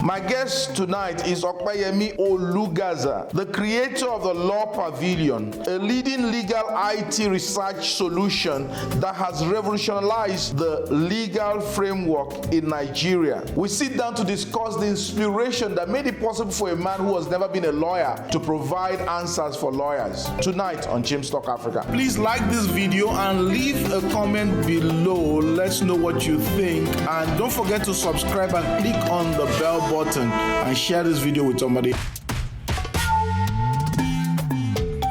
My guest tonight is Ope Olugasa, the creator of the LawPavilion, a leading legal IT research solution that has revolutionized the legal framework in Nigeria. We sit down to discuss the inspiration that made it possible for a man who has never been a lawyer to provide answers for lawyers. Tonight on James Talk Africa. Please like this video and leave a comment below. Let's know what you think. And don't forget to subscribe and click on the bell button and share this video with somebody.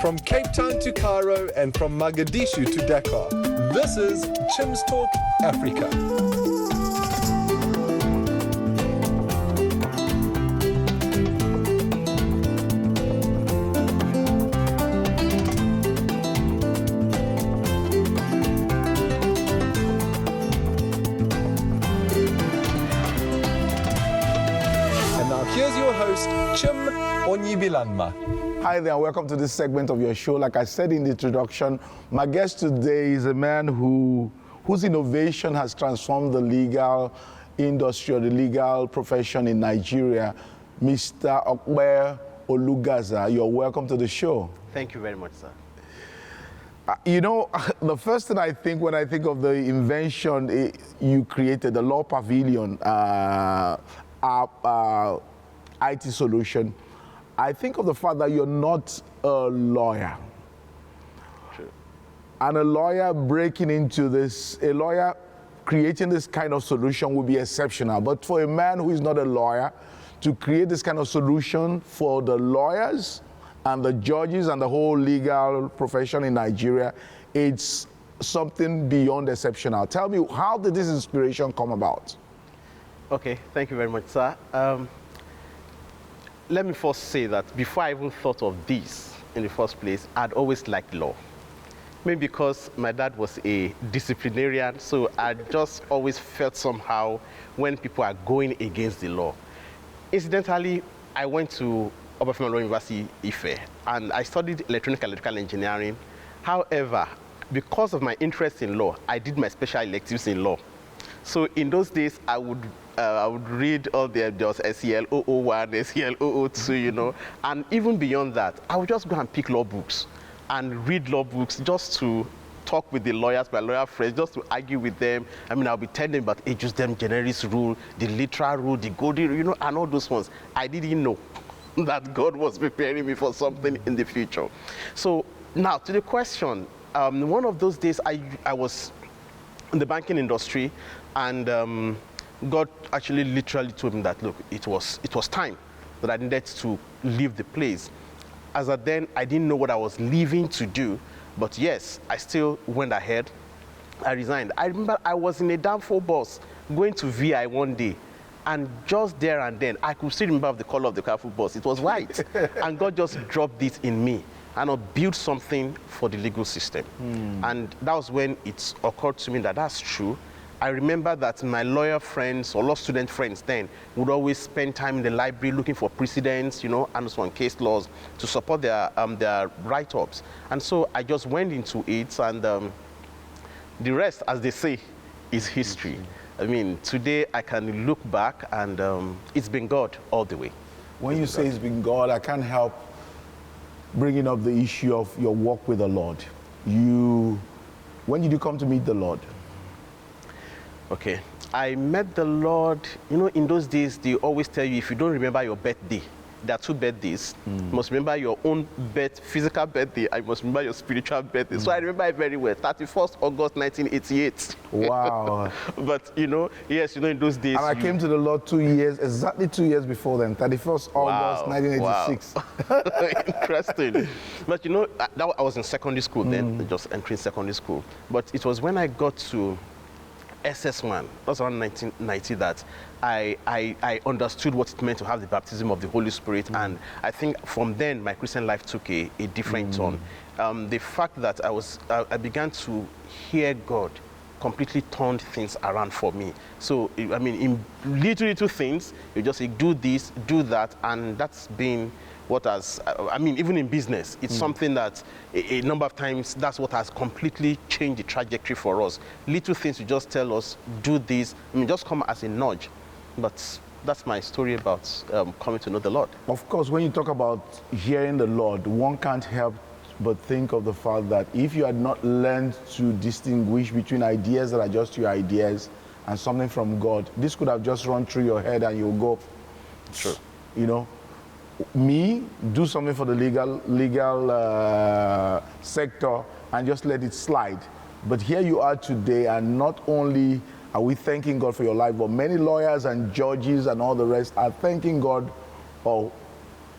From Cape Town to Cairo and from Mogadishu to Dakar, this is James Talk Africa. Here's your host, Chim Onyibilanma. Hi there, welcome to this segment of your show. Like I said in the introduction, my guest today is a man whose innovation has transformed the legal industry or the legal profession in Nigeria, Mr. Ope Olugasa. You're welcome to the show. Thank you very much, sir. You know, the first thing I think when I think of the invention you created, the LawPavilion, IT solution, I think of the fact that you're not a lawyer. True. And a lawyer breaking into this, a lawyer creating this kind of solution would be exceptional. But for a man who is not a lawyer to create this kind of solution for the lawyers and the judges and the whole legal profession in Nigeria, it's something beyond exceptional. Tell me, how did this inspiration come about? Okay, thank you very much, sir. Let me first say that before I even thought of this in the first place, I'd always liked law. Maybe because my dad was a disciplinarian, so I just always felt somehow when people are going against the law. Incidentally, I went to Ope Olugasa University, Ife, and I studied electronic and electrical engineering. However, because of my interest in law, I did my special electives in law. So in those days, I would read all there was SEL 001, SEL 002, you know, and even beyond that, I would just go and pick law books and read law books just to talk with the lawyers, my lawyer friends, just to argue with them. I mean, I'll be telling them about ejus dem generis rule, the literal rule, the golden rule, you know, and all those ones. I didn't know that God was preparing me for something in the future. So now to the question, one of those days I was in the banking industry, and God actually literally told me that, look, it was time that I needed to leave the place. As at then, I didn't know what I was leaving to do, but yes, I still went ahead. I resigned. I remember I was in a Danfo bus going to VI one day, and just there and then, I could still remember the color of the careful bus. It was white, and God just dropped it in me, and I built something for the legal system. And that was when it occurred to me that that's true. I remember that my lawyer friends or law student friends then would always spend time in the library looking for precedents, you know, and so on, case laws to support their write-ups. And so I just went into it, and the rest, as they say, is history. I mean, today I can look back, and it's been God all the way. When you say it's been God, I can't help bringing up the issue of your walk with the Lord. When did you come to meet the Lord? Okay, I met the Lord, you know, in those days, they always tell you if you don't remember your birthday, there are two birthdays. You must remember your own physical birthday, and you must remember your spiritual birthday. So I remember it very well, 31st August 1988. Wow. But, you know, yes, you know, in those days. And I came to the Lord exactly 2 years before then, 31st August 1986. Wow. Interesting. But, you know, I was in secondary school then, just entering secondary school. But it was when I got to SS1, that's around 1990, that I understood what it meant to have the baptism of the Holy Spirit, and I think from then my Christian life took a different turn. The fact that I began to hear God completely turned things around for me. So, I mean, in little things, you just say, do this, do that, and that's been what has, I mean, even in business, it's something that a number of times, that's what has completely changed the trajectory for us. Little things you just tell us, do this, I mean, just come as a nudge. But that's my story about coming to know the Lord. Of course, when you talk about hearing the Lord, one can't help but think of the fact that if you had not learned to distinguish between ideas that are just your ideas and something from God, this could have just run through your head and you'll go, True. you know, me, do something for the legal sector and just let it slide. But here you are today, and not only are we thanking God for your life, but many lawyers and judges and all the rest are thanking God, or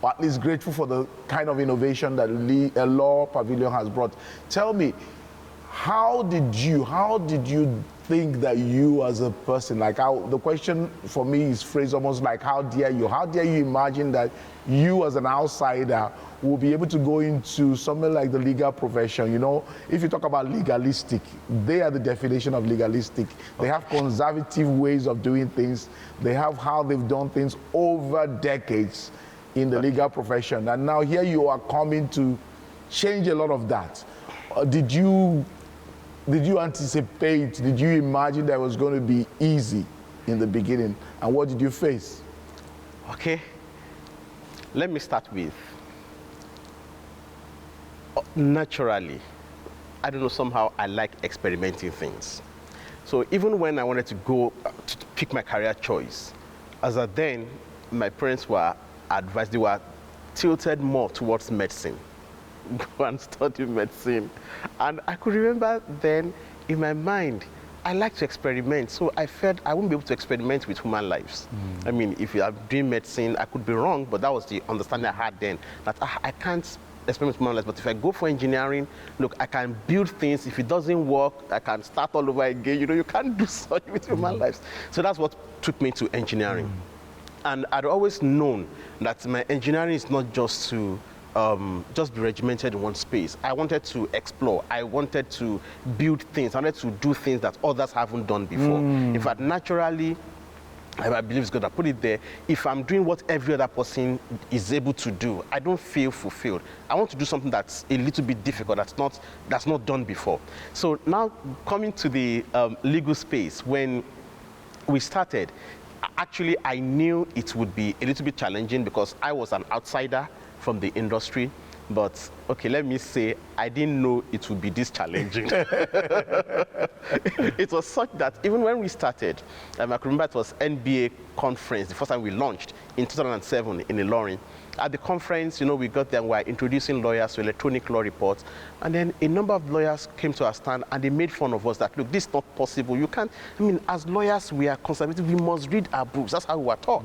at least grateful for the kind of innovation that LawPavilion has brought. Tell me, how did you think that you as a person, like the question for me is phrased almost like, how dare you imagine that you as an outsider will be able to go into something like the legal profession? You know, if you talk about legalistic, they are the definition of legalistic. They have conservative ways of doing things. They have how they've done things over decades in the legal profession. And now here you are coming to change a lot of that. Did you anticipate, did you imagine that it was going to be easy in the beginning? And what did you face? Okay, let me start with, naturally, I don't know, somehow I like experimenting things. So even when I wanted to go to pick my career choice, as at then, my parents were advised, they were tilted more towards medicine. Go and study medicine. And I could remember then in my mind, I like to experiment. So I felt I wouldn't be able to experiment with human lives. I mean, if you are doing medicine, I could be wrong, but that was the understanding I had then, that I can't experiment with human lives. But if I go for engineering, look, I can build things. If it doesn't work, I can start all over again. You know, you can't do such with human lives. So that's what took me to engineering. And I'd always known that my engineering is not just to just be regimented in one space. I wanted to explore. I wanted to build things. I wanted to do things that others haven't done before. In fact, naturally, I believe it's God that put it there. If I'm doing what every other person is able to do, I don't feel fulfilled. I want to do something that's a little bit difficult, that's not done before. So now coming to the legal space, when we started, actually I knew it would be a little bit challenging because I was an outsider from the industry. But okay, let me say, I didn't know it would be this challenging. It was such that even when we started, I can remember it was NBA conference, the first time we launched in 2007 in Ilorin. At the conference, you know, we got there and we were introducing lawyers to electronic law reports. And then a number of lawyers came to our stand and they made fun of us that, look, this is not possible. You can't, I mean, as lawyers, we are conservative. We must read our books. That's how we were taught,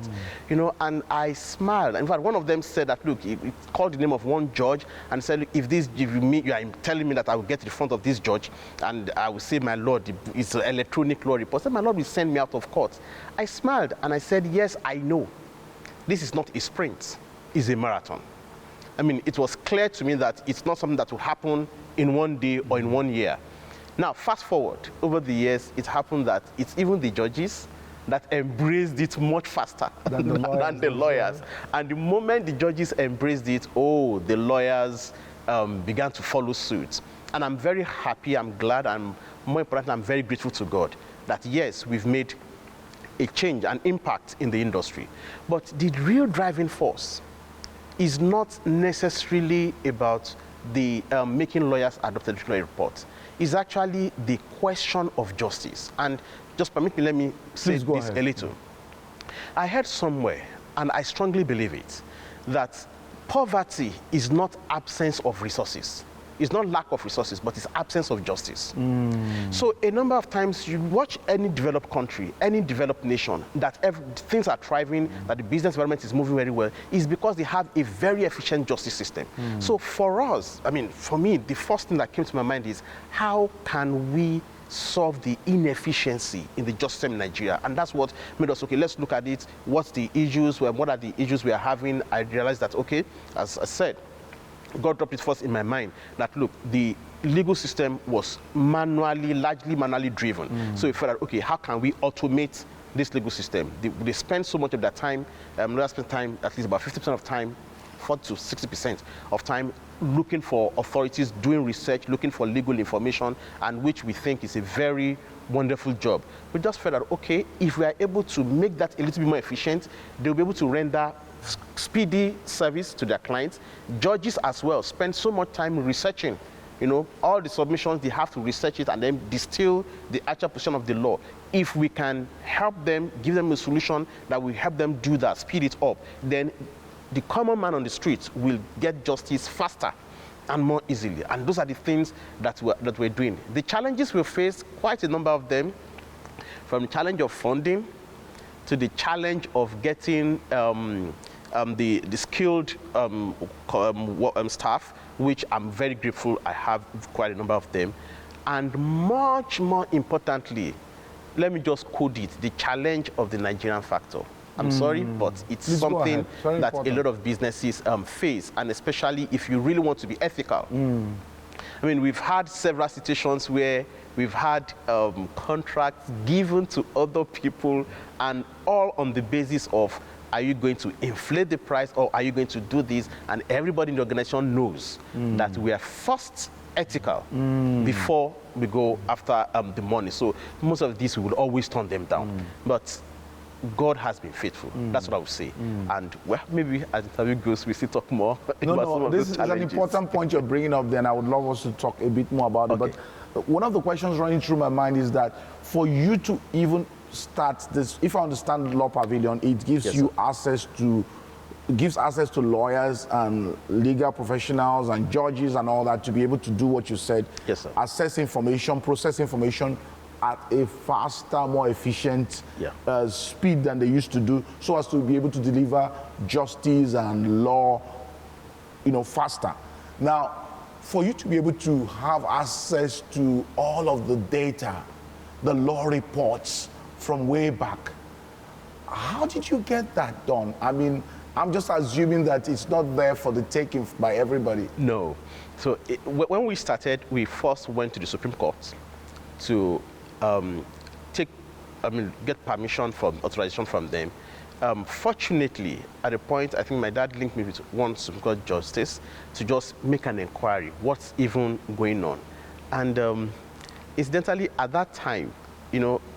you know, and I smiled. In fact, one of them said that, look, he called the name of one judge and said, look, if you are telling me that I will get to the front of this judge and I will say, my Lord, it's an electronic law report, then my Lord will send me out of court. I smiled and I said, yes, I know. This is not a sprint. Is a marathon. I mean, it was clear to me that it's not something that will happen in one day or in 1 year. Now, fast forward, over the years, it happened that it's even the judges that embraced it much faster than the lawyers. And the moment the judges embraced it, oh, the lawyers began to follow suit. And I'm very happy, I'm glad, and more importantly, I'm very grateful to God that, yes, we've made a change, an impact in the industry. But the real driving force is not necessarily about the making lawyers adopt electronic reports. It's actually the question of justice. And just permit me, let me say this a little. I heard somewhere, and I strongly believe it, that poverty is not absence of resources. It's not lack of resources, but it's absence of justice. So a number of times you watch any developed country, any developed nation, that things are thriving, that the business environment is moving very well, is because they have a very efficient justice system. So for us, I mean, for me, the first thing that came to my mind is, how can we solve the inefficiency in the justice system in Nigeria? And that's what made us, okay, let's look at it. What's the issues? What are the issues we are having? I realized that, okay, as I said, God dropped it first in my mind that, look, the legal system was largely manually driven. So we felt that, okay, how can we automate this legal system? They spend so much of their time, lawyers spend time, at least about 50% of time, 40 to 60% of time looking for authorities, doing research, looking for legal information, and which we think is a very wonderful job. We just felt that, okay, if we are able to make that a little bit more efficient, they'll be able to render speedy service to their clients. Judges as well spend so much time researching, all the submissions, they have to research it and then distill the actual position of the law. If we can help them, give them a solution that will help them do that, speed it up, then the common man on the street will get justice faster and more easily. And those are the things that we're doing. The challenges we face, quite a number of them, from the challenge of funding to the challenge of getting the skilled staff, which I'm very grateful I have quite a number of them. And much more importantly, let me just code it, the challenge of the Nigerian factor. I'm sorry, but it's Please something that important. a lot of businesses face, and especially if you really want to be ethical. I mean, we've had several situations where we've had contracts given to other people, and all on the basis of, are you going to inflate the price or are you going to do this? And everybody in the organization knows that we are first ethical before we go after the money. So most of these, we will always turn them down. But God has been faithful. That's what I would say. And well, maybe as the interview goes, we still talk more about some of this those is challenges. an important point you're bringing up, then I would love us to talk a bit more about Okay. it. But one of the questions running through my mind is that for you to even start this, if I understand LawPavilion, it gives Yes, you sir. access to lawyers and legal professionals and judges and all that to be able to do what you said. Yes, sir. Access information, process information at a faster, more efficient speed than they used to do, so as to be able to deliver justice and law, faster. Now, for you to be able to have access to all of the data, the law reports from way back, how did you get that done? I mean, I'm just assuming that it's not there for the taking by everybody. No. So when we started, we first went to the Supreme Court to get permission from, authorization from them. Fortunately, at a point, I think my dad linked me with one Supreme Court justice to just make an inquiry, what's even going on. And incidentally, at that time,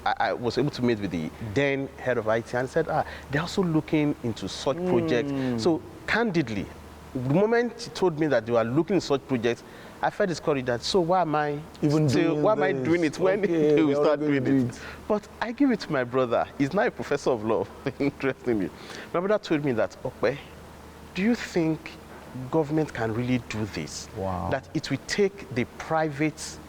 I was able to meet with the then head of IT and said, they're also looking into such projects. So candidly, the moment he told me that they were looking into such projects, I felt discouraged that, so why am I doing it when they will start doing it? But I give it to my brother. He's now a professor of law, interestingly. My brother told me that, Ope, do you think government can really do this? Wow. That it will take the private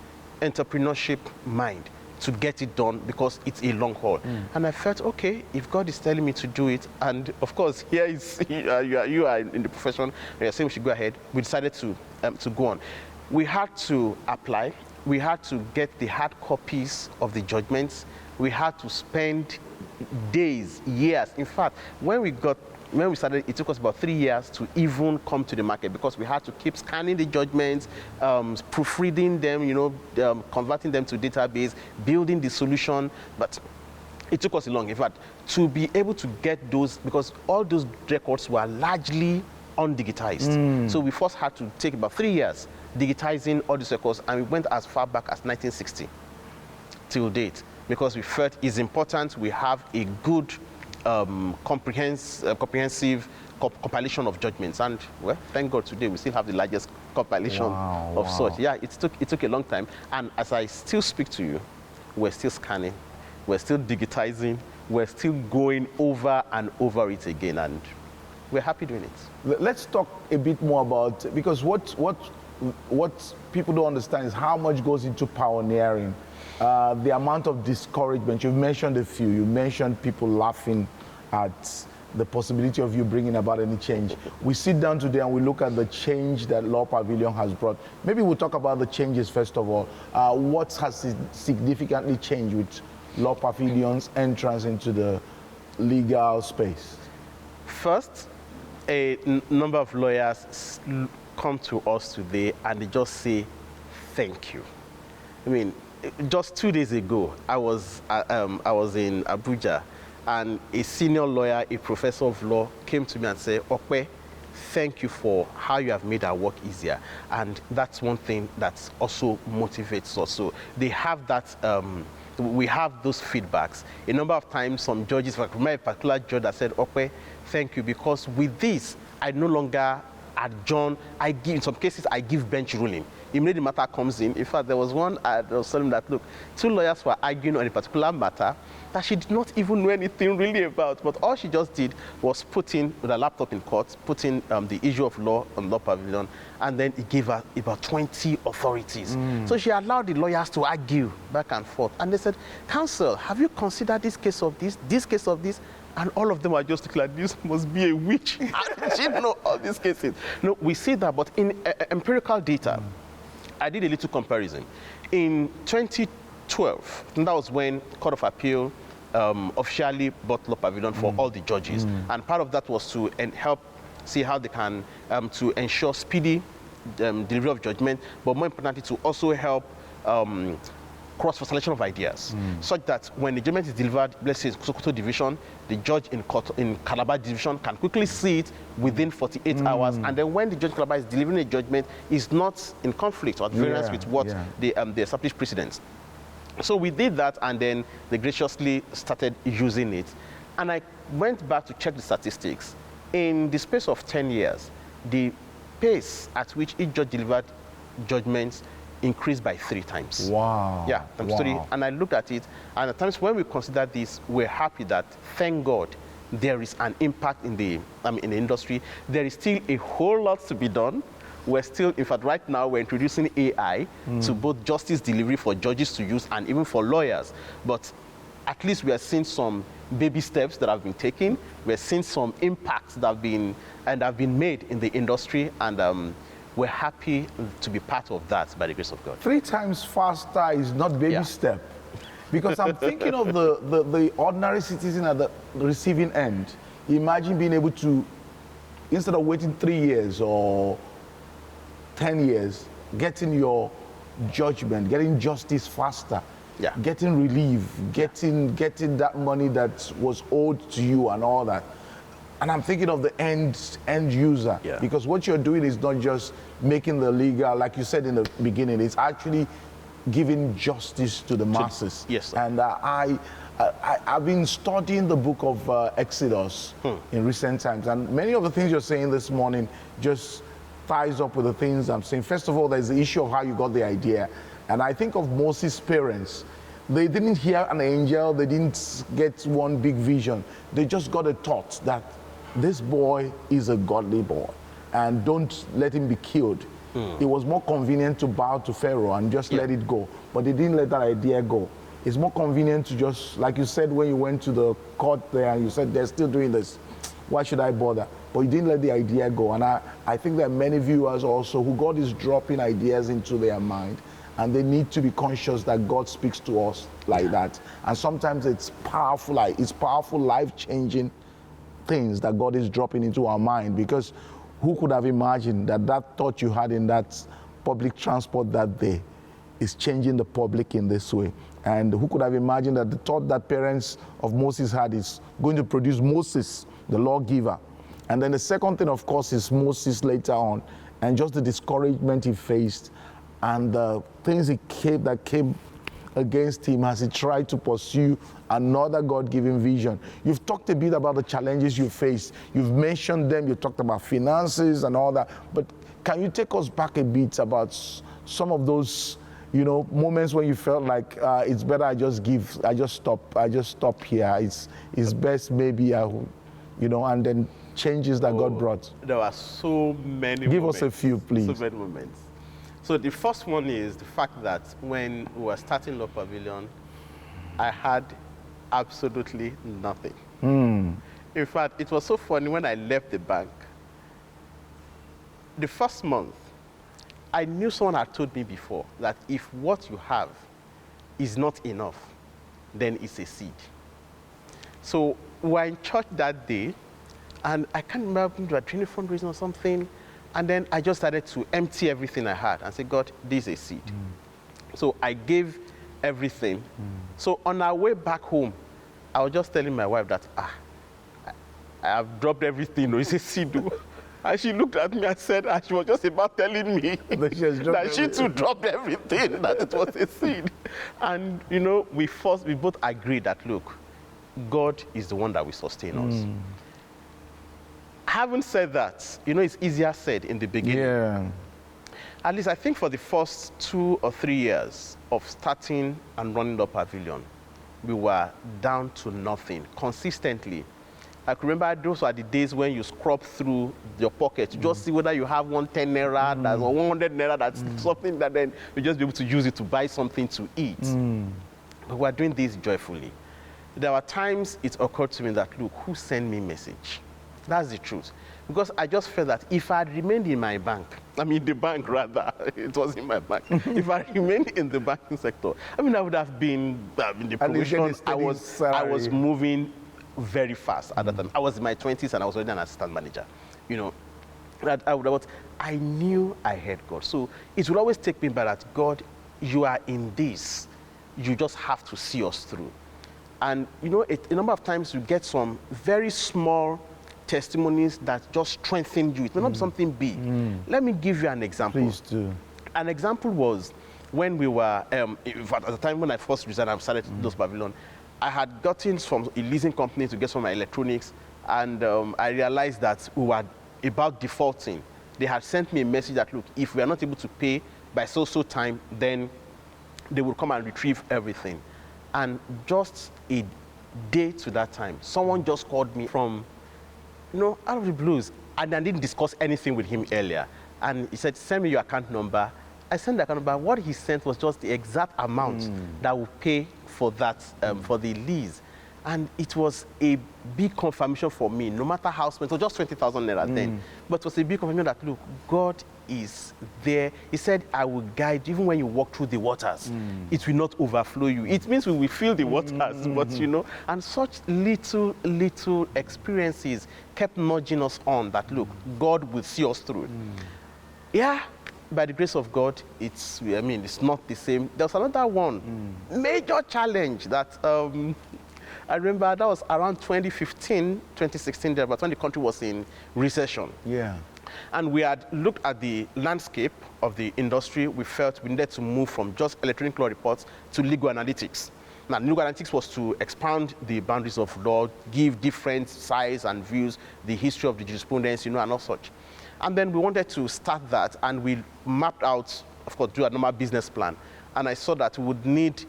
entrepreneurship mind to get it done because it's a long haul. And I felt, okay, if God is telling me to do it, and of course, here is, you are in the profession, and you're saying we should go ahead, we decided to go on. We had to apply, we had to get the hard copies of the judgments, we had to spend days, years. In fact, when we started, it took us about 3 years to even come to the market because we had to keep scanning the judgments, proofreading them, converting them to database, building the solution. But it took us a long, in fact, to be able to get those, because all those records were largely undigitized. So we first had to take about 3 years digitizing all these records, and we went as far back as 1960 till date, because we felt it's important we have a good comprehensive compilation of judgments. And well, thank God today we still have the largest compilation of such. Yeah, it took a long time, and as I still speak to you, we're still scanning, we're still digitizing, we're still going over and over it again, and we're happy doing it. Let's talk a bit more about, because what people don't understand is how much goes into pioneering. The amount of discouragement, you've mentioned a few. You mentioned people laughing at the possibility of you bringing about any change. We sit down today and we look at the change that LawPavilion has brought. Maybe we'll talk about the changes first of all. What has significantly changed with LawPavilion's entrance into the legal space? First, a number of lawyers come to us today and they just say, thank you. I mean, just 2 days ago, I was in Abuja, and a senior lawyer, a professor of law, came to me and said, Ope, thank you for how you have made our work easier. And that's one thing that also motivates us. So they have that we have those feedbacks. A number of times, some judges, like my particular judge that said, "Okay, thank you, because with this, I no longer adjourn. In some cases, I give bench ruling. Immediately the matter comes in. In fact, there was one I was telling that, look, two lawyers were arguing on a particular matter that she did not even know anything really about, but all she just did was put in, with a laptop in court, put in the issue of law on LawPavilion, and then it gave her about 20 authorities. So she allowed the lawyers to argue back and forth. And they said, counsel, have you considered this case of this case of this? And all of them are just like, this must be a witch. How did she know all these cases? No, we see that, but in empirical data, I did a little comparison. In 2012, and that was when Court of Appeal officially bought LawPavilion for all the judges. And part of that was to help see how they can, to ensure speedy delivery of judgment, but more importantly, to also help cross-fertilization of ideas, such that when the judgment is delivered, let's say Sokoto division, the judge in Calabar division can quickly see it within 48 hours, and then when the judge in Calabar is delivering a judgment, is not in conflict or at variance with what the established precedents. So we did that, and then they graciously started using it. And I went back to check the statistics. In the space of 10 years, the pace at which each judge delivered judgments increased by 3 times. Wow. Yeah, times 3. And I looked at it, and at times when we consider this, we're happy that, thank God, there is an impact in the industry. There is still a whole lot to be done. We're still, in fact, right now, we're introducing AI to both justice delivery for judges to use and even for lawyers. But at least we are seeing some baby steps that have been taken. We're seeing some impacts that have been made in the industry, and we're happy to be part of that by the grace of God. 3 times faster is not baby step. Because I'm thinking of the ordinary citizen at the receiving end. Imagine being able to, instead of waiting 3 years or 10 years, getting your judgment, getting justice faster, getting relief, getting that money that was owed to you and all that. And I'm thinking of the end user, because what you're doing is not just making the legal, like you said in the beginning, it's actually giving justice to the masses. Yes. And I've been studying the book of Exodus in recent times, and many of the things you're saying this morning just ties up with the things I'm saying. First of all, there's the issue of how you got the idea. And I think of Moses' parents. They didn't hear an angel, they didn't get one big vision. They just got a thought that this boy is a godly boy, and don't let him be killed. It was more convenient to bow to Pharaoh and just let it go, but they didn't let that idea go. It's more convenient to just, like you said when you went to the court there and you said they're still doing this, why should I bother? But you didn't let the idea go. And I think there are many viewers also who God is dropping ideas into their mind, and they need to be conscious that God speaks to us like that. And sometimes it's powerful, life-changing things that God is dropping into our mind, because who could have imagined that thought you had in that public transport that day is changing the public in this way? And who could have imagined that the thought that parents of Moses had is going to produce Moses, the lawgiver? And then the second thing, of course, is Moses later on, and just the discouragement he faced and the things that came against him as he tried to pursue another God-given vision. You've talked a bit about the challenges you faced. You've mentioned them. You talked about finances and all that. But can you take us back a bit about some of those, moments when you felt like it's better I just stop here. It's best maybe and then changes that God brought. There are so many Give moments. us a few, please. So many moments. So the first one is the fact that when we were starting LawPavilion, I had absolutely nothing. In fact, it was so funny when I left the bank. The first month, I knew someone had told me before that if what you have is not enough, then it's a seed. So we were in church that day, and I can't remember if we were training fundraising or something, and then I just started to empty everything I had and say, God, this is a seed. So I gave everything. So on our way back home, I was just telling my wife that, I have dropped everything, it's a seed. And she looked at me and said, and she was just about telling me that she too dropped everything, that it was a seed. And, you know, we both agreed that, look, God is the one that will sustain us. Having said that, you know, it's easier said in the beginning. Yeah. At least I think for the first 2 or 3 years of starting and running LawPavilion, we were down to nothing consistently. I can remember those were the days when you scrub through your pocket to just see whether you have 110 naira that's, or 100 naira that's something that then you just be able to use it to buy something to eat. But we're doing this joyfully. There were times it occurred to me that, look, who sent me message? That's the truth. Because I just felt that if I had remained in my bank, I mean the bank rather, it was in my bank. If I remained in the banking sector, I mean I would have been in the promotion. I was moving very fast at that time. I was in my 20s and I was already an assistant manager. You know, that I knew I had God. So it would always take me by that, God, you are in this. You just have to see us through. And you know, a number of times you get some very small testimonies that just strengthen you. It may not be something big. Let me give you an example. Please do. An example was when we were, in fact, at the time when I first resigned and started LawPavilion, I had gotten from a leasing company to get some of my electronics, and I realized that we were about defaulting. They had sent me a message that, look, if we are not able to pay by so time, then they will come and retrieve everything. And just a day to that time, someone just called me from, you know, out of the blues, and I didn't discuss anything with him earlier. And he said, send me your account number. I sent the account number. What he sent was just the exact amount that will pay for that, for the lease. And it was a big confirmation for me, no matter how small. It was just 20,000 naira then. But it was a big confirmation that, look, God is there. He said, I will guide you even when you walk through the waters. It will not overflow you. It means we will feel the waters, but you know, and such little experiences kept nudging us on that, look, God will see us through. Yeah, by the grace of God, it's not the same. There's another one, major challenge that I remember that was around 2015, 2016, there, but when the country was in recession. Yeah. And we had looked at the landscape of the industry. We felt we needed to move from just electronic law reports to legal analytics. Now, legal analytics was to expand the boundaries of law, give different sides and views, the history of the jurisprudence, you know, and all such. And then we wanted to start that, and we mapped out, of course, do a normal business plan. And I saw that we would need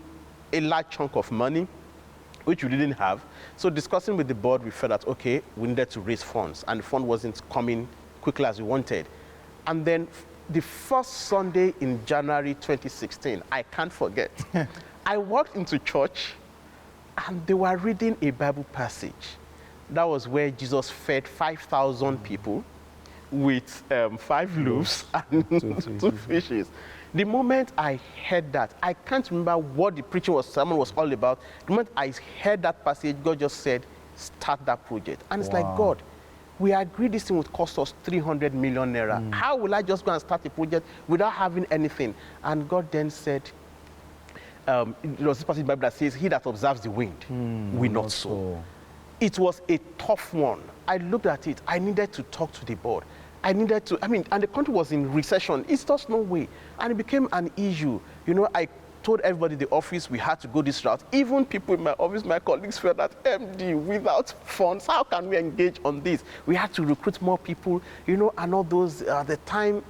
a large chunk of money, which we didn't have. So discussing with the board, we felt that, okay, we needed to raise funds, and the fund wasn't coming quickly as we wanted. And then the first Sunday in January 2016, I can't forget, I walked into church, and they were reading a Bible passage. That was where Jesus fed 5,000 people with 5 loaves and 2 fishes. The moment I heard that, I can't remember what the preaching sermon was all about. The moment I heard that passage, God just said, start that project. And it's like, God, we agreed this thing would cost us 300 million naira. How will I just go and start a project without having anything? And God then said, there was this passage in the Bible that says, he that observes the wind will not sow. It was a tough one. I looked at it. I needed to talk to the board. And the country was in recession. It's just no way. And it became an issue. You know, I told everybody in the office we had to go this route. Even people in my office, my colleagues felt that, MD, without funds, how can we engage on this? We had to recruit more people, you know, and all those, at the time,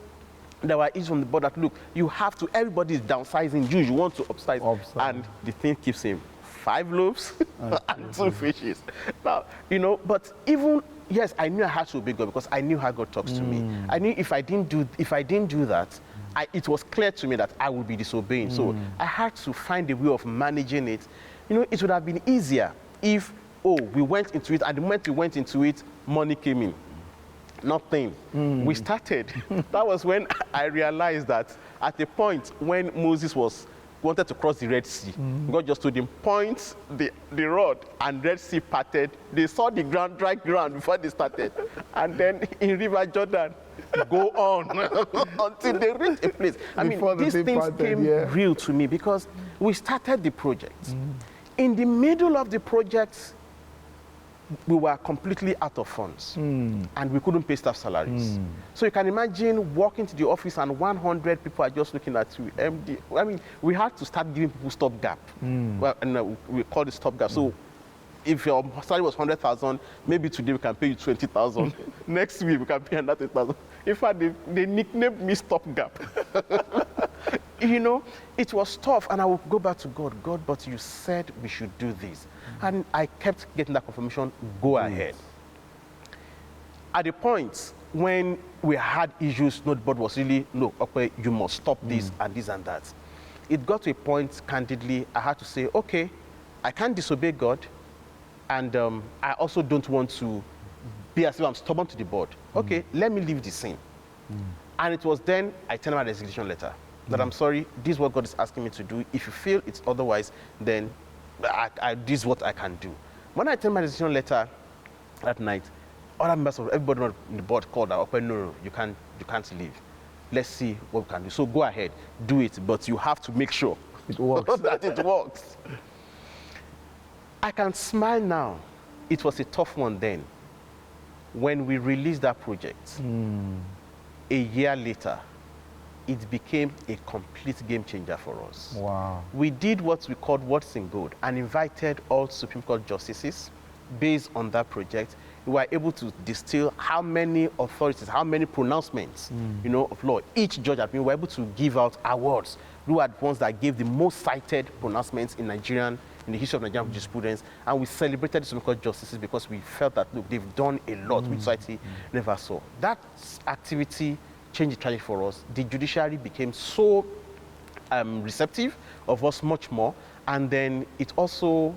there were issues on the board that, look, you have to, everybody is downsizing, you want to upsize. And the thing keeps saying, 5 loaves and 2 fishes. Now, you know, but even, yes, I knew I had to obey God because I knew how God talks to me. I knew if I didn't do that, it was clear to me that I would be disobeying. So I had to find a way of managing it. You know, it would have been easier if, we went into it, and the moment we went into it, money came in. Nothing. We started. That was when I realized that at a point when Moses wanted to cross the Red Sea, God just told him, point the rod, and Red Sea parted. They saw the dry ground before they started. And then in River Jordan, go on until they reached a place. These things came real to me because we started the project. In the middle of the project, we were completely out of funds and we couldn't pay staff salaries. So you can imagine walking to the office and 100 people are just looking at you. MD, I mean, we had to start giving people stopgap. Well, and we call it stopgap. So if your salary was 100,000, maybe today we can pay you 20,000. Next week we can pay another 1,000. In fact, they nicknamed me stopgap. You know, it was tough, and I would go back to God. God, but you said we should do this. And I kept getting that confirmation, go ahead. At the point when we had issues, nobody was really, no, okay, you must stop this and this and that. It got to a point, candidly, I had to say, okay, I can't disobey God, and I also don't want to be as if I'm stubborn to the board. Okay, let me leave the scene. And it was then I sent my resignation letter. That I'm sorry, this is what God is asking me to do. If you feel it's otherwise, then this is what I can do. When I sent my resignation letter that night, other members of everybody on the board called out, no, you can't leave. Let's see what we can do. So go ahead, do it, but you have to make sure It works. that it works. I can smile now. It was a tough one then. When we released that project, a year later, it became a complete game changer for us. Wow. We did what we called What's in Gold and invited all Supreme Court justices. Based on that project, we were able to distill how many authorities, how many pronouncements, you know, of law each judge had been. We were able to give out awards. We were the ones that gave the most cited pronouncements in the history of Nigerian jurisprudence, and we celebrated the Supreme Court justices because we felt that, look, they've done a lot which society never saw. That activity changed the trajectory for us. The judiciary became so receptive of us much more, and then it also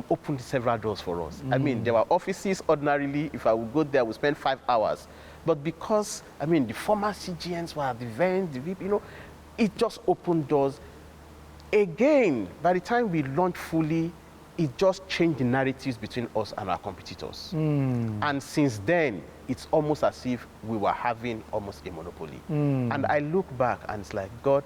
opened several doors for us. I mean, there were offices ordinarily, if I would go there, I would spend 5 hours. But because, I mean, the former CGNs were at the event, the VIP, you know, it just opened doors. Again, by the time we launched fully, it just changed the narratives between us and our competitors. And since then, it's almost as if we were having almost a monopoly. And I look back and it's like, God,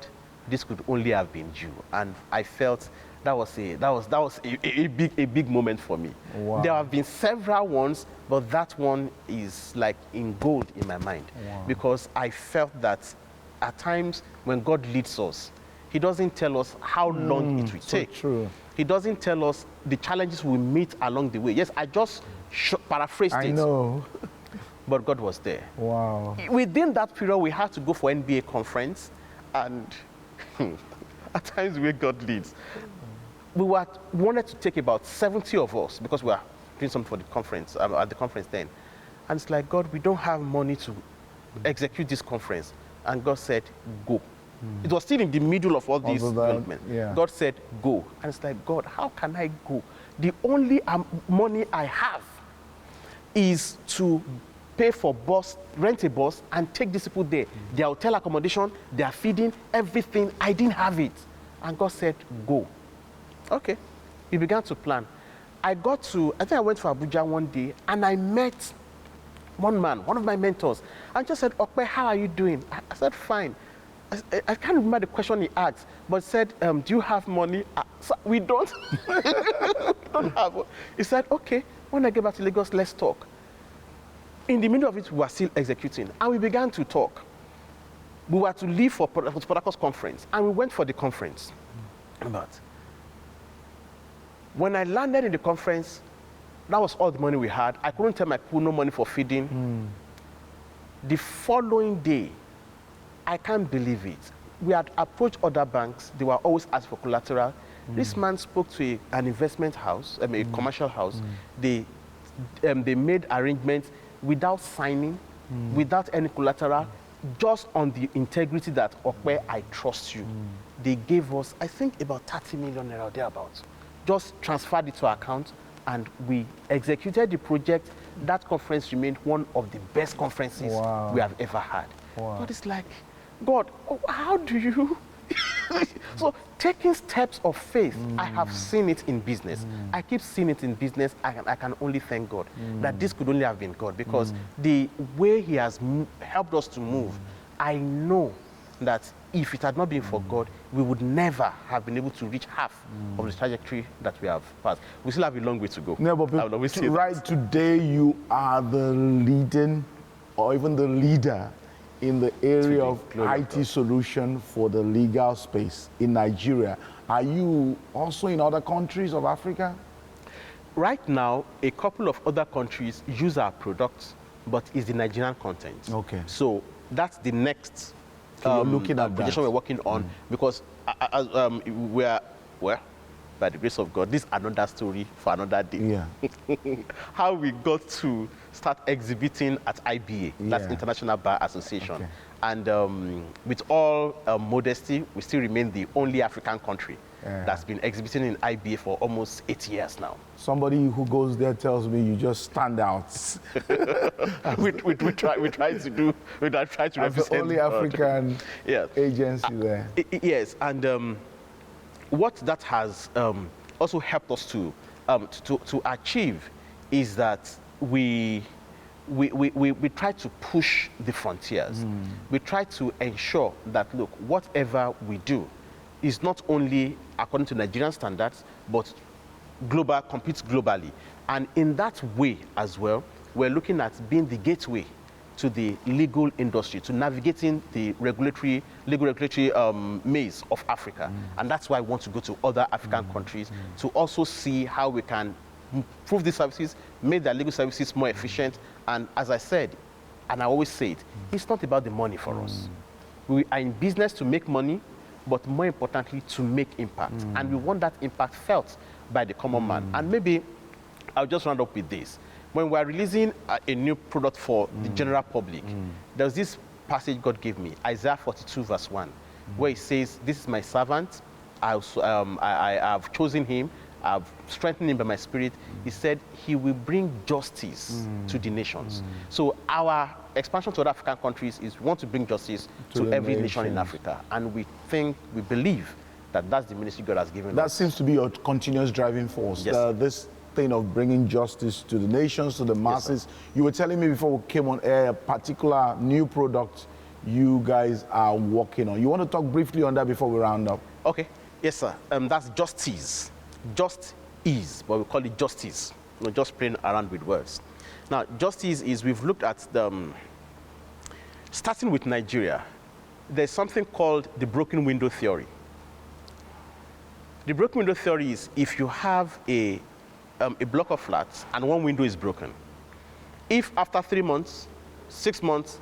this could only have been you. And I felt that was a big moment for me. Wow. There have been several ones, but that one is like in gold in my mind. Because I felt that at times when God leads us, He doesn't tell us how long it will take. True. He doesn't tell us the challenges we meet along the way. Yes, I just paraphrased it. I know. But God was there. Wow. Within that period, we had to go for NBA conference, and at times where God leads. We wanted to take about 70 of us because we were doing something for the conference, at the conference then. And it's like, God, we don't have money to execute this conference. And God said, go. It was still in the middle of all these developments. Yeah. God said, go. And it's like, God, how can I go? The only money I have is to pay for bus, rent a bus, and take these people there. Their hotel accommodation, their feeding, everything. I didn't have it. And God said, go. Okay. We began to plan. I think I went for Abuja one day, and I met one man, one of my mentors, and just said, Ope, how are you doing? I said, fine. I can't remember the question he asked, but said, do you have money? So we don't. We don't have. He said, okay, when I get back to Lagos, let's talk. In the middle of it, we were still executing, and we began to talk. We were to leave for Port Harcourt's conference, and we went for the conference. But when I landed in the conference, that was all the money we had. I couldn't tell my people no money for feeding. The following day, I can't believe it. We had approached other banks. They were always asked for collateral. This man spoke to an investment house, a commercial house. They made arrangements without signing, without any collateral, just on the integrity that, Ope, I trust you. They gave us, I think, about 30 million naira thereabouts. Just transferred it to our account, and we executed the project. That conference remained one of the best conferences we have ever had. But it's like, God, how do you? So taking steps of faith, I have seen it in business. I keep seeing it in business. I can only thank God that this could only have been God, because the way He has helped us to move, I know that if it had not been for God, we would never have been able to reach half of the trajectory that we have passed. We still have a long way to go. No, but I will always say that. right today, you are the leading or even the leader in the area of IT solution for the legal space in Nigeria. Are you also in other countries of Africa? Right now, a couple of other countries use our products, but it's the Nigerian content. Okay. So that's the next So you're looking at projection that. we're working on, because we're, well, by the grace of God, this is another story for another day. Yeah. How we got to start exhibiting at IBA, that's Yeah. International Bar Association. Okay. And with all modesty, we still remain the only African country Yeah. that's been exhibiting in IBA for almost 8 years now. Somebody who goes there tells me you just stand out. we try to As the represent only God. African Yes. agency there. Yes, and what that has also helped us to achieve is that we try to push the frontiers. We try to ensure that, look, whatever we do is not only according to Nigerian standards, but global, competes globally. And in that way as well, we're looking at being the gateway to the legal industry, to navigating the legal regulatory maze of Africa. And that's why I want to go to other African countries to also see how we can improve these services, make their legal services more efficient. And as I said, and I always say it, it's not about the money for us. We are in business to make money, but more importantly, to make impact. And we want that impact felt by the common man. And maybe I'll just round up with this. When we're releasing a new product for the general public, there's this passage God gave me, Isaiah 42 verse 1, where it says, this is my servant, I have chosen him, I've strengthened him by my spirit. He said he will bring justice to the nations. So our expansion to other African countries is we want to bring justice to every nation in Africa. And we believe that that's the ministry God has given us. That seems to be your continuous driving force. Yes. This thing of bringing justice to the nations, to the masses. Yes, you were telling me before we came on air a particular new product you guys are working on. You want to talk briefly on that before we round up? Okay. Yes, sir. That's justice. Just is, but we call it justice. Not just playing around with words. Now, justice is, we've looked at starting with Nigeria, there's something called the broken window theory. The broken window theory is if you have a block of flats and one window is broken, if after 3 months, 6 months,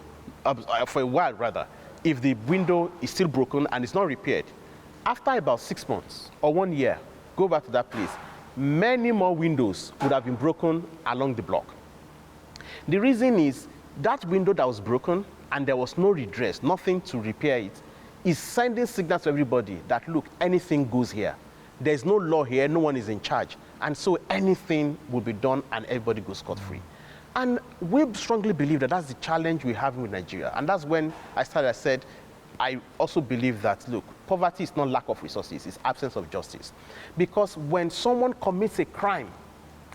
for a while rather, if the window is still broken and it's not repaired, after about 6 months or 1 year, go back to that place, many more windows would have been broken along the block. The reason is that window that was broken and there was no redress, nothing to repair it, is sending signals to everybody that, look, anything goes here. There's no law here, no one is in charge. And so anything will be done and everybody goes scot-free. And we strongly believe that that's the challenge we have with Nigeria. And that's when I said, I also believe that, look, poverty is not lack of resources, it's absence of justice. Because when someone commits a crime,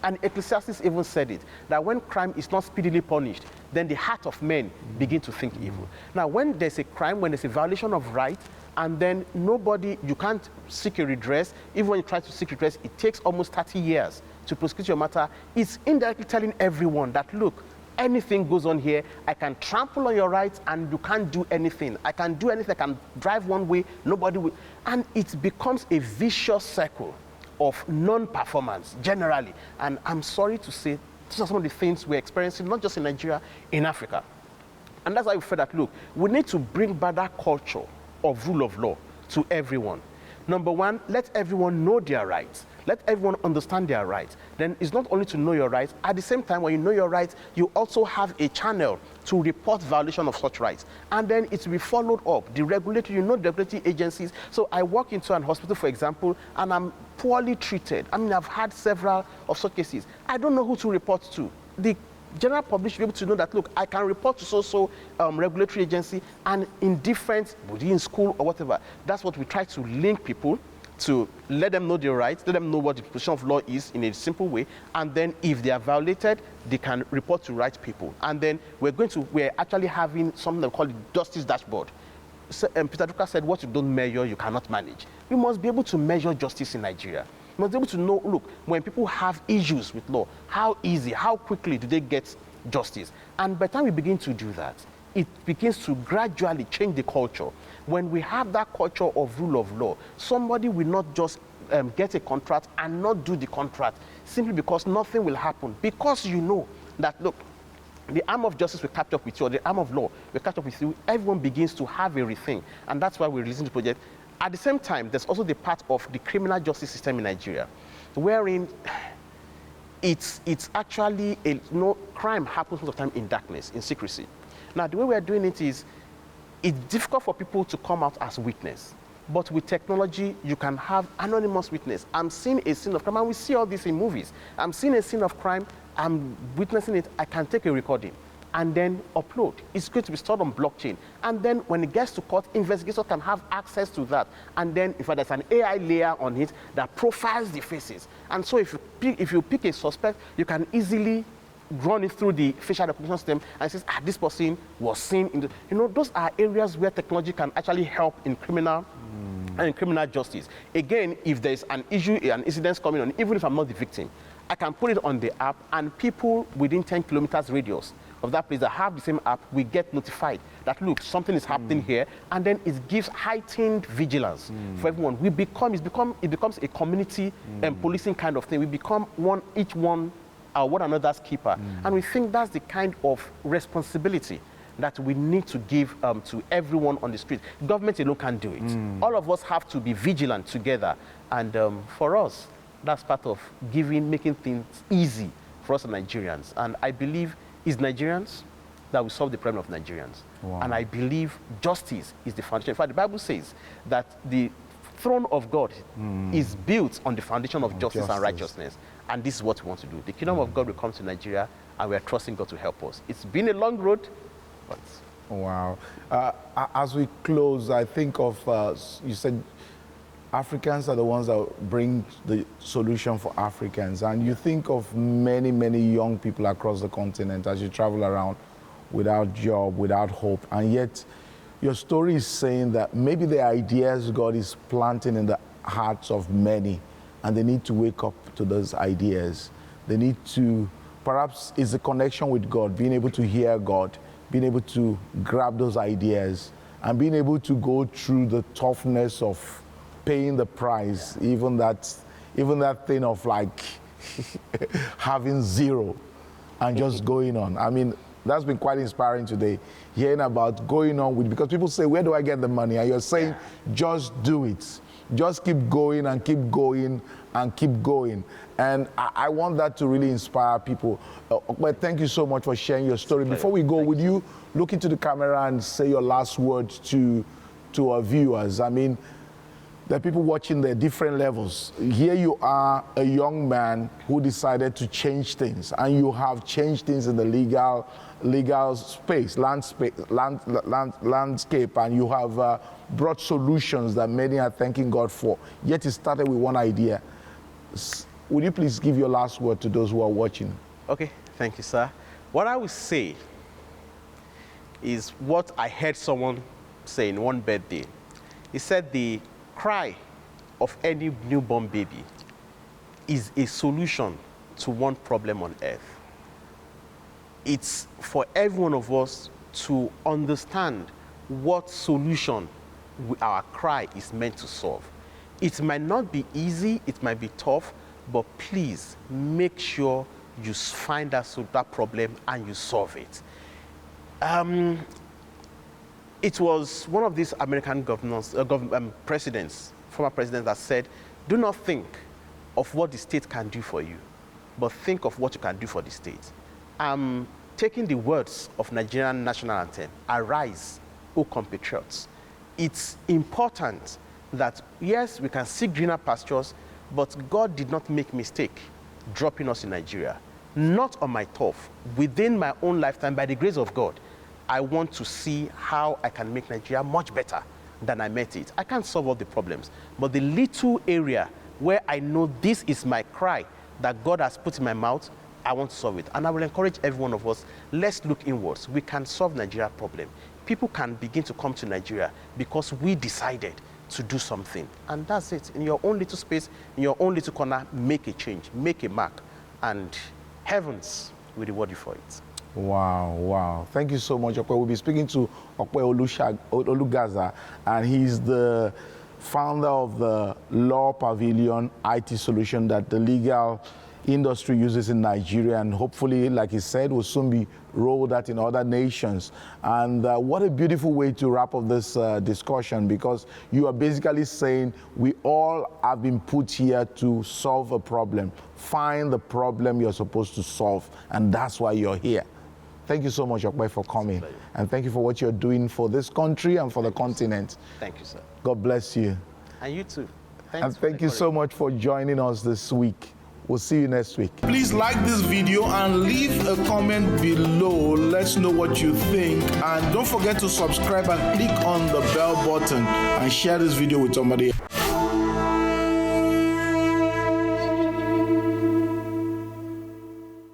and Ecclesiastes even said it, that when crime is not speedily punished, then the heart of men begin to think evil. Now, when there's a crime, when there's a violation of rights, and then you can't seek a redress, even when you try to seek redress, it takes almost 30 years to prosecute your matter, it's indirectly telling everyone that, look, anything goes on here, I can trample on your rights and you can't do anything. I can do anything, I can drive one way, nobody will. And it becomes a vicious circle of non-performance generally. And I'm sorry to say, these are some of the things we're experiencing, not just in Nigeria, in Africa. And that's why we feel that, look, we need to bring back that culture of rule of law to everyone. Number one, let everyone know their rights. Let everyone understand their rights. Then it's not only to know your rights, at the same time, when you know your rights, you also have a channel to report violation of such rights. And then it will be followed up. The regulatory, the regulatory agencies. So I walk into an hospital, for example, and I'm poorly treated. I mean, I've had several of such cases. I don't know who to report to. The general public should be able to know that, look, I can report to so-so regulatory agency, and in different, within school or whatever. That's what we try to link people to, let them know their rights, let them know what the position of law is in a simple way, and then if they are violated, they can report to right people. And then we're actually having something that we call the Justice Dashboard. Peter Drucker said, what you don't measure, you cannot manage. We must be able to measure justice in Nigeria. We must be able to know, look, when people have issues with law, how easy, how quickly do they get justice? And by the time we begin to do that, it begins to gradually change the culture. When we have that culture of rule of law, somebody will not just get a contract and not do the contract simply because nothing will happen. Because you know that, look, the arm of justice will catch up with you, or the arm of law will catch up with you. Everyone begins to have a rethink, and that's why we're releasing the project. At the same time, there's also the part of the criminal justice system in Nigeria, wherein it's actually, crime happens most of the time in darkness, in secrecy. Now, the way we are doing it is, it's difficult for people to come out as witness. But with technology, you can have anonymous witness. I'm seeing a scene of crime, and we see all this in movies. I'm seeing a scene of crime, I'm witnessing it, I can take a recording and then upload. It's going to be stored on blockchain. And then when it gets to court, investigators can have access to that. And then if there's an AI layer on it that profiles the faces. And so if you pick a suspect, you can easily run it through the facial recognition system and it says, this person was seen in the, those are areas where technology can actually help in criminal justice. Again, if there's an issue, an incident coming on, even if I'm not the victim, I can put it on the app, and people within 10 kilometers radius of that place that have the same app will get notified that, look, something is happening here, and then it gives heightened vigilance for everyone. It becomes a community and policing kind of thing. We become each one another's keeper. And we think that's the kind of responsibility that we need to give to everyone on the street. Government alone can't do it. All of us have to be vigilant together. And for us, that's part of making things easy for us Nigerians. And I believe it's Nigerians that will solve the problem of Nigerians. Wow. And I believe justice is the foundation. In fact, the Bible says that the throne of God is built on the foundation of justice and righteousness. And this is what we want to do. The kingdom of God will come to Nigeria, and we are trusting God to help us. It's been a long road, but... Wow. As we close, I think of, you said Africans are the ones that bring the solution for Africans. And you think of many, many young people across the continent as you travel around without job, without hope. And yet your story is saying that maybe the ideas God is planting in the hearts of many, and they need to wake up to those ideas. They need to, perhaps it's the connection with God, being able to hear God, being able to grab those ideas, and being able to go through the toughness of paying the price, even that thing of like having zero and just going on. I mean, that's been quite inspiring today, hearing about going on with, because people say, where do I get the money? And you're saying, just do it. Just keep going and keep going and keep going. And I want that to really inspire people. But thank you so much for sharing your story. Before we go, would you look into the camera and say your last words to our viewers? I mean, there are people watching their different levels. Here you are, a young man who decided to change things, and you have changed things in the legal space, landscape, and you have brought solutions that many are thanking God for. Yet it started with one idea. Would you please give your last word to those who are watching? Okay, thank you, sir. What I would say is what I heard someone say in one birthday. He said the cry of any newborn baby is a solution to one problem on earth. It's for every one of us to understand what solution our cry is meant to solve. It might not be easy, it might be tough, but please make sure you find that problem and you solve it. It was one of these American presidents, former presidents, that said, do not think of what the state can do for you, but think of what you can do for the state. I'm taking the words of Nigerian national anthem, "Arise, O compatriots." It's important that, yes, we can seek greener pastures, but God did not make mistake dropping us in Nigeria. Not on my turf, within my own lifetime, by the grace of God, I want to see how I can make Nigeria much better than I met it. I can't solve all the problems, but the little area where I know this is my cry that God has put in my mouth, I want to solve it. And I will encourage every one of us, let's look inwards. We can solve Nigeria's problem. People can begin to come to Nigeria because we decided to do something. And that's it. In your own little space, in your own little corner, make a change, make a mark, and heavens will reward you for it. Wow, wow. Thank you so much, Ope. We'll be speaking to Ope Olugasa, and he's the founder of the LawPavilion IT solution that the legal industry uses in Nigeria, and hopefully, like he said, will soon be rolled out in other nations. And what a beautiful way to wrap up this discussion, because you are basically saying we all have been put here to solve a problem. Find the problem you're supposed to solve, and that's why you're here. Thank you so much, Ope, for coming. And thank you for what you're doing for this country and for the continent. Thank you, sir. God bless you. And you too. And thank you so much for joining us this week. We'll see you next week. Please like this video and leave a comment below. Let's know what you think. And don't forget to subscribe and click on the bell button and share this video with somebody.